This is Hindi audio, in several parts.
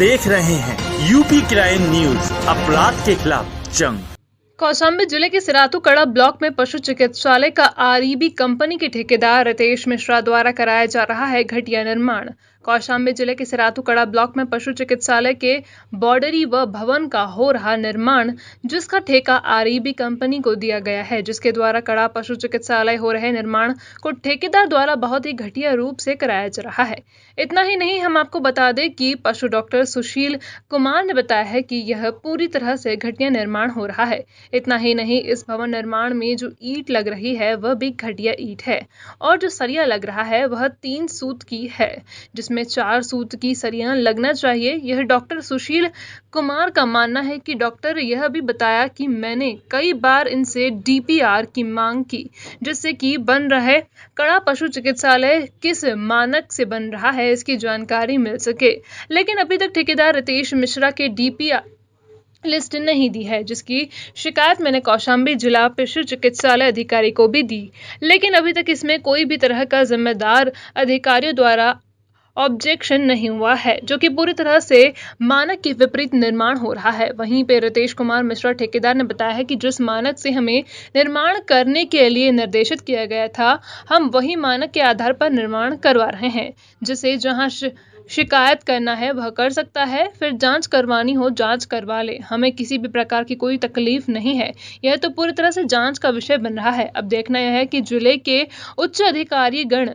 देख रहे हैं यूपी क्राइम न्यूज, अपराध के खिलाफ जंग। कौशाम्बी जिले के सिराथू कड़ा ब्लॉक में पशु चिकित्सालय का आरईबी कंपनी के ठेकेदार रितेश मिश्रा द्वारा कराया जा रहा है घटिया निर्माण। कौशाम्बी जिले के सिराथू कड़ा ब्लॉक में पशु चिकित्सालय के बॉर्डरी व भवन का हो रहा निर्माण, जिसका ठेका आरईबी कंपनी को दिया गया है, जिसके द्वारा कड़ा पशु चिकित्सालय हो रहे निर्माण को ठेकेदार द्वारा बहुत ही घटिया रूप से कराया जा रहा है। इतना ही नहीं, हम आपको बता दें कि पशु डॉक्टर सुशील कुमार ने बताया है कि यह पूरी तरह से घटिया निर्माण हो रहा है। इतना ही नहीं, इस भवन निर्माण में जो ईंट लग रही है वह भी घटिया ईंट है और जो सरिया लग रहा है वह 3 सूत की है, जिसमें 4 सूत की सरिया लगना चाहिए। यह डॉक्टर सुशील कुमार का मानना है कि डॉक्टर यह भी बताया कि मैंने कई बार इनसे डीपीआर की मांग की, जिससे कि बन रहे कड़ा पशु चिकित्सालय किस मानक से बन रहा है इसकी जानकारी मिल सके, लेकिन अभी तक ठेकेदार रितेश मिश्रा के डीपीआर लिस्ट नहीं दी है, जिसकी शिकायत मैंने कौशाम्बी जिला पशु चिकित्सालय अधिकारी को भी दी, लेकिन अभी तक इसमें कोई भी तरह का जिम्मेदार अधिकारियों द्वारा ऑब्जेक्शन नहीं हुआ है, जो कि पूरी तरह से मानक के विपरीत निर्माण हो रहा है। वहीं पे रितेश कुमार मिश्रा ठेकेदार ने बताया है कि जिस मानक से हमें निर्माण करने के लिए निर्देशित किया गया था, हम वही मानक के आधार पर निर्माण करवा रहे हैं, जिसे जहां शिकायत करना है वह कर सकता है, फिर जांच करवानी हो जांच करवा ले, हमें किसी भी प्रकार की कोई तकलीफ नहीं है। यह तो पूरी तरह से जांच का विषय बन रहा है। अब देखना यह है कि जिले के उच्च अधिकारी गण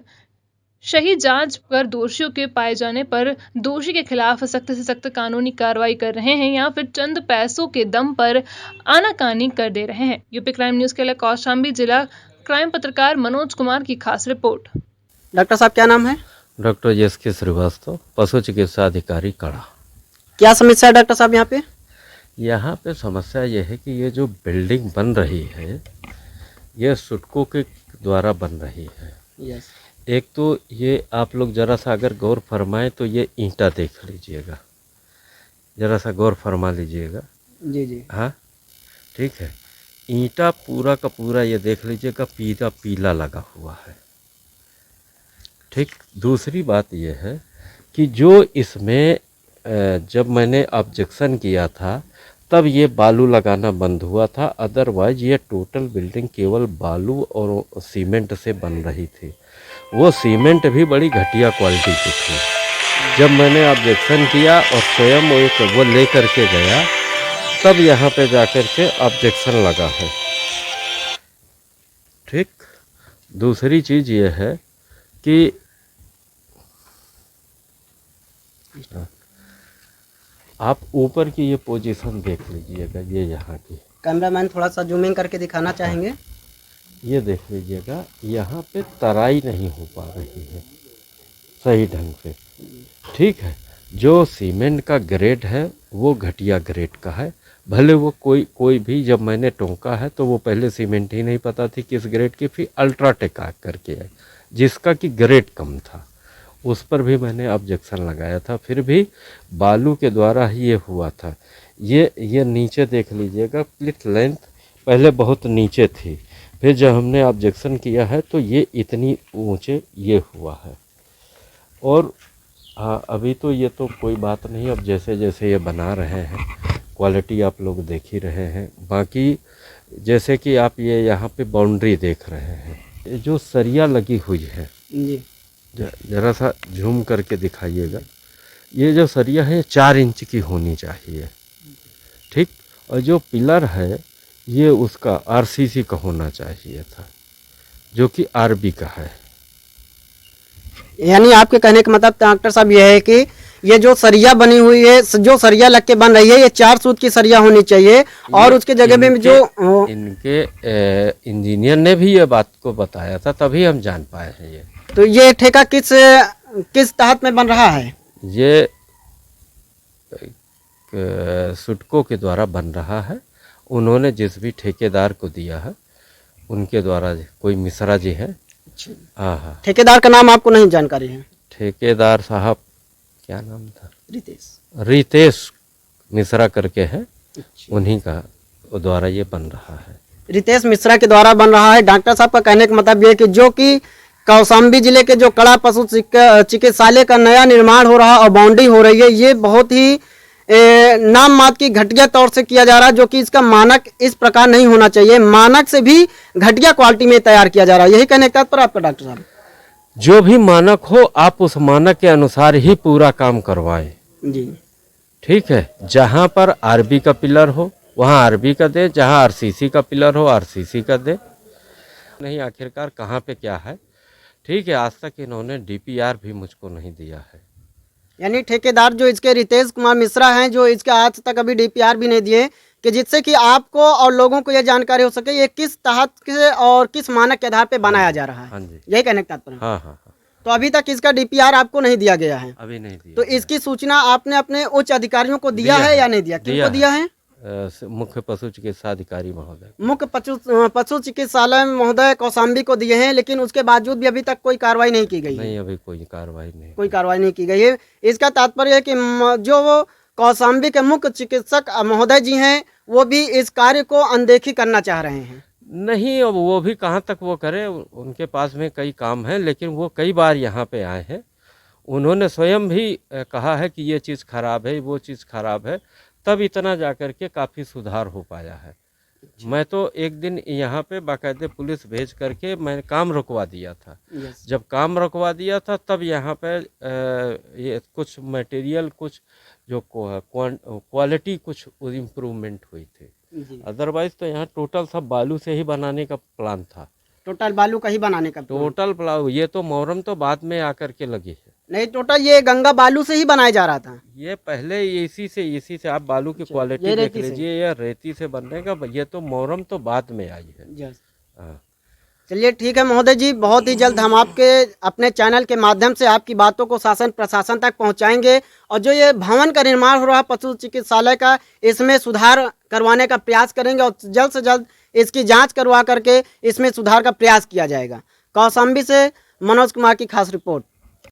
सही जांच कर दोषियों के पाए जाने पर दोषी के खिलाफ सख्त से सख्त कानूनी कार्रवाई कर रहे हैं या फिर चंद पैसों के दम पर आनाकानी कर दे रहे हैं। यूपी क्राइम न्यूज के लिए कौशाम्बी जिला क्राइम पत्रकार मनोज कुमार की खास रिपोर्ट। डॉक्टर साहब क्या नाम है? डॉक्टर JSK श्रीवास्तव, पशु चिकित्सा अधिकारी कड़ा। क्या समस्या है डॉक्टर साहब यहाँ पे? यहाँ पे समस्या यह है कि ये जो बिल्डिंग बन रही है ये सुटकों के द्वारा बन रही है। यस। एक तो ये आप लोग ज़रा सा अगर गौर फरमाएं तो ये ईंटा देख लीजिएगा, ज़रा सा गौर फरमा लीजिएगा। जी जी। हाँ ठीक है, ईंटा पूरा का पूरा ये देख लीजिएगा पीला पीला लगा हुआ है। ठीक, दूसरी बात यह है कि जो इसमें जब मैंने ऑब्जेक्शन किया था तब ये बालू लगाना बंद हुआ था, अदरवाइज ये टोटल बिल्डिंग केवल बालू और सीमेंट से बन रही थी। वो सीमेंट भी बड़ी घटिया क्वालिटी की थी। जब मैंने ऑब्जेक्शन किया और स्वयं वो ले करके गया तब यहाँ पे जाकर के ऑब्जेक्शन लगा है। ठीक, दूसरी चीज़ ये है कि आप ऊपर की ये पोजीशन देख लीजिएगा, ये यहाँ की। कैमरामैन थोड़ा सा जूमिंग करके दिखाना चाहेंगे। ये देख लीजिएगा, यहाँ पे तराई नहीं हो पा रही है सही ढंग से। ठीक है, जो सीमेंट का ग्रेड है वो घटिया ग्रेड का है। भले वो कोई भी, जब मैंने टोंका है तो वो पहले सीमेंट ही नहीं पता थी किस ग्रेड की, फिर अल्ट्राटेक करके है जिसका कि ग्रेड कम था, उस पर भी मैंने ऑब्जेक्शन लगाया था, फिर भी बालू के द्वारा ही ये हुआ था। ये नीचे देख लीजिएगा, प्लिथ लेंथ पहले बहुत नीचे थी, फिर जब हमने ऑब्जेक्शन किया है तो ये इतनी ऊंचे ये हुआ है। और हाँ, अभी तो ये तो कोई बात नहीं, अब जैसे जैसे ये बना रहे हैं क्वालिटी आप लोग देख ही रहे हैं। बाकी जैसे कि आप ये यहाँ पे बाउंड्री देख रहे हैं, ये जो सरिया लगी हुई है, जी ज़रा सा झूम करके दिखाइएगा। ये जो सरिया है 4 इंच की होनी चाहिए। ठीक, और जो पिलर है ये उसका RCC का होना चाहिए था, जो कि RB का है। यानी आपके कहने का मतलब डॉक्टर साहब ये है कि ये जो सरिया बनी हुई है, जो सरिया लग के बन रही है, ये 4 सूत की सरिया होनी चाहिए और उसके जगह में जो इनके इंजीनियर ने भी ये बात को बताया था, तभी हम जान पाए हैं ये। तो ये ठेका किस तहत में बन रहा है? ये सुटकों के द्वारा बन रहा है। उन्होंने जिस भी ठेकेदार को दिया है उनके द्वारा, कोई मिश्रा जी हैं। हाँ हाँ। ठेकेदार का नाम आपको नहीं जानकारी है? ठेकेदार साहब क्या नाम था? रितेश मिश्रा करके है, उन्हीं का द्वारा ये बन रहा है। रितेश मिश्रा के द्वारा बन रहा है। डॉक्टर साहब का कहने का मतलब ये कि जो कि कौशाम्बी जिले के जो कड़ा पशु चिकित्सालय का नया निर्माण हो रहा और बाउंड्री हो रही है, ये बहुत ही नाम मात्र की घटिया तौर से किया जा रहा है, जो कि इसका मानक इस प्रकार नहीं होना चाहिए। मानक से भी घटिया क्वालिटी में तैयार किया जा रहा है। यही कहने का तात्पर्य आपका डॉक्टर साहब? जो भी मानक हो आप उस मानक के अनुसार ही पूरा काम करवाएं। जी ठीक है, जहाँ पर आरबी का पिलर हो वहाँ आरबी का दे, जहाँ आरसीसी का पिलर हो आरसीसी का दे। नहीं आखिरकार कहाँ पे क्या है। ठीक है, आज तक इन्होंने डीपीआर भी मुझको नहीं दिया है। यानी ठेकेदार जो इसके रितेश कुमार मिश्रा हैं, जो इसके आज तक अभी डीपीआर भी नहीं दिए, कि जिससे कि आपको और लोगों को यह जानकारी हो सके ये किस तहत के और किस मानक के आधार पे बनाया जा रहा है। हाँ जी, यही कहने का तात्पर्य? हाँ हाँ हाँ। तो अभी तक इसका डीपीआर आपको नहीं दिया गया है? अभी नहीं दिया। तो इसकी सूचना आपने अपने उच्च अधिकारियों को दिया है या नहीं दिया? किनको दिया है? मुख्य पशु चिकित्सा अधिकारी महोदय, मुख्य पशु चिकित्सालय महोदय कौशाम्बी को दिए हैं, लेकिन उसके बावजूद भी अभी तक कोई कार्रवाई नहीं की गई है? नहीं, अभी कोई कार्रवाई नहीं की गई है। इसका तात्पर्य है कि जो वो कौशाम्बी के मुख्य चिकित्सक महोदय जी हैं, वो भी इस कार्य को अनदेखी करना चाह रहे हैं। नहीं, अब वो भी कहाँ तक वो करे, उनके पास में कई काम है, लेकिन वो कई बार यहाँ पे आए हैं। उन्होंने स्वयं भी कहा है कि ये चीज़ खराब है, वो चीज़ खराब है, तब इतना जाकर के काफ़ी सुधार हो पाया है। मैं तो एक दिन यहाँ पे बाकायदे पुलिस भेज करके मैंने काम रुकवा दिया था। जब काम रुकवा दिया था तब यहाँ पे ये कुछ मटेरियल, कुछ जो क्वालिटी कुछ इम्प्रूवमेंट हुई थी। अदरवाइज तो यहाँ टोटल सब बालू से ही बनाने का प्लान था। टोटल बालू का ही बनाने का टोटल प्लान, ये तो मोहर्रम तो बाद में आकर के लगी है। नहीं, टोटल ये गंगा बालू से ही बनाया जा रहा था। ये पहले इसी से आप बालू की क्वालिटी देख लीजिए, ये रेती से बनने का, ये तो मोहर्रम तो बाद में आई है। हाँ। चलिए ठीक है महोदय जी, बहुत ही जल्द हम आपके अपने चैनल के माध्यम से आपकी बातों को शासन प्रशासन तक पहुंचाएंगे, और जो ये भवन का निर्माण हो रहा पशु चिकित्सालय का, इसमें सुधार करवाने का प्रयास करेंगे और जल्द से जल्द इसकी जांच करवा करके इसमें सुधार का प्रयास किया जाएगा। कौशाम्बी से मनोज कुमार की खास रिपोर्ट।